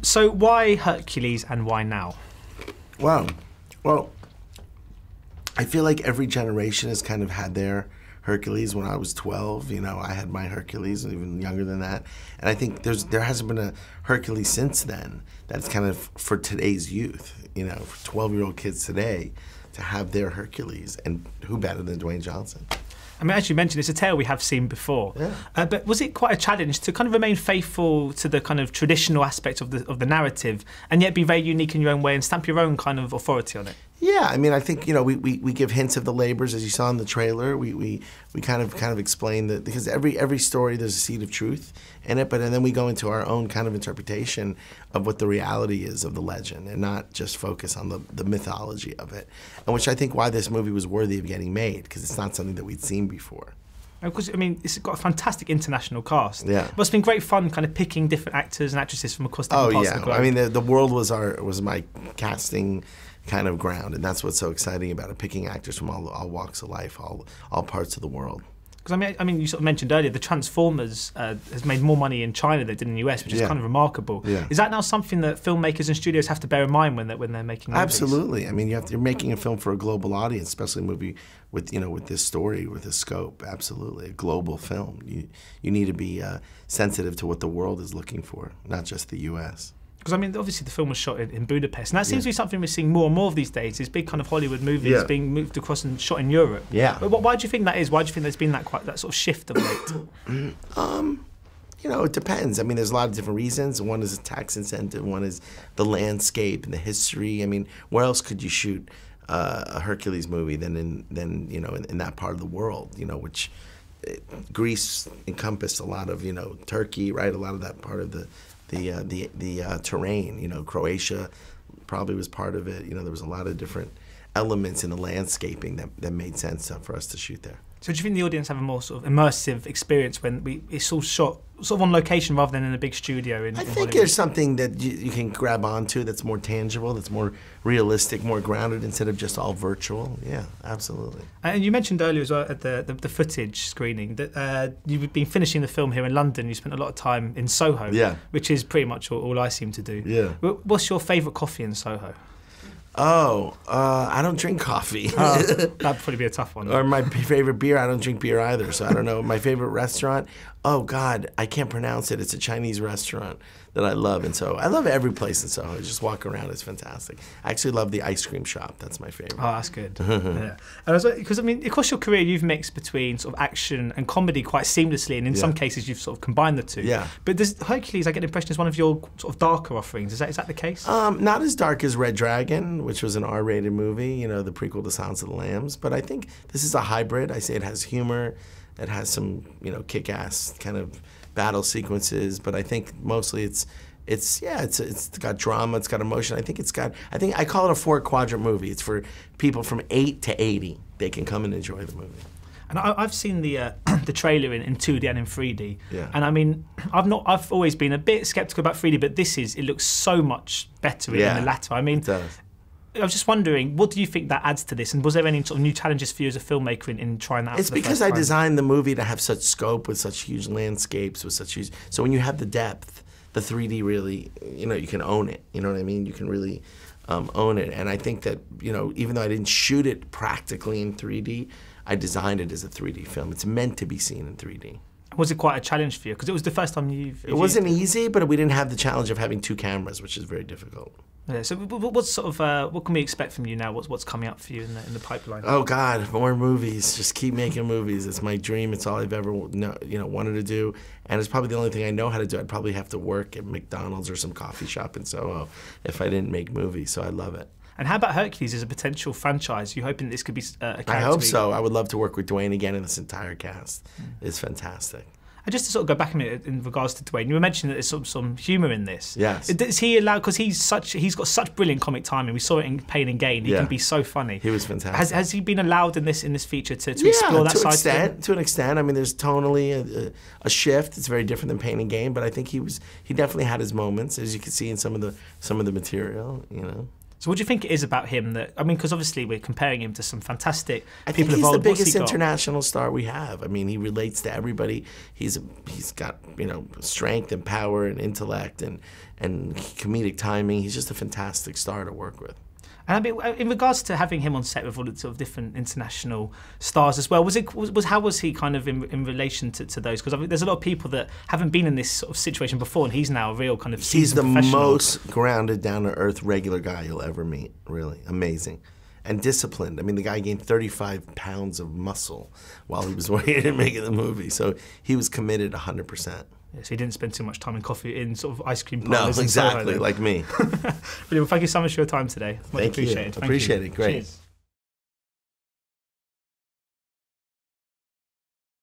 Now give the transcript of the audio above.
So why Hercules and why now? Wow. Well, I feel like every generation has kind of had their Hercules. When I was 12, you know, I had my Hercules, even younger than that. And I think there hasn't been a Hercules since then that's kind of for today's youth, you know, for 12-year-old kids today to have their Hercules. And who better than Dwayne Johnson? I mean, as you mentioned, it's a tale we have seen before. Yeah. But was it quite a challenge to kind of remain faithful to the kind of traditional aspect of the narrative and yet be very unique in your own way and stamp your own kind of authority on it? Yeah, I mean, I think, you know, we give hints of the labors, as you saw in the trailer. We kind of explain that, because every story there's a seed of truth in it, and then we go into our own kind of interpretation of what the reality is of the legend, and not just focus on the mythology of it, and which I think why this movie was worthy of getting made, because it's not something that we'd seen before. Because, I mean, it's got a fantastic international cast. Yeah. It must have been great fun kind of picking different actors and actresses from across different parts of the globe. I mean, the world was my casting kind of ground, and that's what's so exciting about it, picking actors from all walks of life, all parts of the world. Because I mean, you sort of mentioned earlier, the Transformers has made more money in China than it did in the US, which is kind of remarkable. Yeah. Is that now something that filmmakers and studios have to bear in mind when they're making movies? Absolutely. I mean, you're making a film for a global audience, especially a movie with, you know, with this story, with this scope. Absolutely, a global film. You need to be sensitive to what the world is looking for, not just the US. Because, I mean, obviously the film was shot in Budapest, and that seems to be something we're seeing more and more of these days, is big kind of Hollywood movies being moved across and shot in Europe. Yeah. But why do you think that is? Why do you think there's been that sort of shift of late? You know, it depends. I mean, there's a lot of different reasons. One is a tax incentive, one is the landscape and the history. I mean, where else could you shoot a Hercules movie than you know, in that part of the world, you know, which Greece encompassed a lot of, you know, Turkey, right, a lot of that part of the terrain, you know, Croatia probably was part of it. You know, there was a lot of different elements in the landscaping that made sense for us to shoot there. So do you think the audience have a more sort of immersive experience when it's all shot sort of on location rather than in a big studio in think Hollywood? There's something that you can grab onto that's more tangible, that's more realistic, more grounded, instead of just all virtual. Yeah, absolutely. And you mentioned earlier as well at the footage screening that you've been finishing the film here in London. You spent a lot of time in Soho, which is pretty much all I seem to do. Yeah. What's your favourite coffee in Soho? Oh, I don't drink coffee. That'd probably be a tough one. Or my favorite beer, I don't drink beer either, so I don't know. My favorite restaurant, oh God, I can't pronounce it. It's a Chinese restaurant that I love, and so I love every place in Soho. Just walk around, it's fantastic. I actually love the ice cream shop. That's my favorite. Oh, that's good. Yeah. Because I mean, across your career, you've mixed between sort of action and comedy quite seamlessly, and in some cases, you've sort of combined the two. Yeah. But does Hercules, I get the impression, is one of your sort of darker offerings. Is that the case? Not as dark as Red Dragon, which was an R-rated movie, you know, the prequel to Silence of the Lambs. But I think this is a hybrid. I say it has humor, it has some, you know, kick-ass kind of battle sequences, but I think mostly it's got drama, it's got emotion. I think I call it a 4-quadrant movie. It's for people from 8 to 80. They can come and enjoy the movie. And I've seen the trailer in 2D and in 3D. Yeah. And I mean, I've always been a bit skeptical about 3D, but it looks so much better in the latter. I mean, it does. I was just wondering, what do you think that adds to this? And was there any sort of new challenges for you as a filmmaker in trying that out? It's because I designed the movie to have such scope, with such huge landscapes, with such huge. So when you have the depth, the 3D really, you know, you can own it. You know what I mean? You can really own it. And I think that, you know, even though I didn't shoot it practically in 3D, I designed it as a 3D film. It's meant to be seen in 3D. Was it quite a challenge for you? Because it was the first time It wasn't easy, but we didn't have the challenge of having 2 cameras, which is very difficult. Yeah, so what can we expect from you now? What's coming up for you in the pipeline? Oh God, more movies. Just keep making movies. It's my dream. It's all I've ever wanted to do, and it's probably the only thing I know how to do. I'd probably have to work at McDonald's or some coffee shop in Soho if I didn't make movies. So I love it. And how about Hercules as a potential franchise? You hoping this could be a character? I hope so. I would love to work with Dwayne again, and this entire cast is fantastic. And just to sort of go back a minute in regards to Dwayne, you were mentioning that there's some humour in this. Yes. Is he allowed, because he's got such brilliant comic timing. We saw it in Pain and Gain. He can be so funny. He was fantastic. Has he been allowed in this feature to explore that side? To an extent. I mean, there's tonally a shift. It's very different than Pain and Gain, but I think he definitely had his moments, as you can see in some of the material. You know. So what do you think it is about him that, I mean, because obviously we're comparing him to some fantastic people of old. He's the biggest international star we have. I mean, he relates to everybody. He's got, you know, strength and power and intellect and comedic timing. He's just a fantastic star to work with. And I mean, in regards to having him on set with all the sort of different international stars as well, how was he kind of in relation to those? Because I mean, there's a lot of people that haven't been in this sort of situation before, and he's now a real kind of seasoned professional. He's the most grounded, down-to-earth, regular guy you'll ever meet. Really amazing, and disciplined. I mean, the guy gained 35 pounds of muscle while he was waiting and making the movie, so he was committed 100%. Yeah, so he didn't spend too much time in sort of ice cream parlors. No, exactly, Soho, like me. Brilliant. Well, thank you so much for your time today. Much appreciated. Appreciate it. Great. Cheers.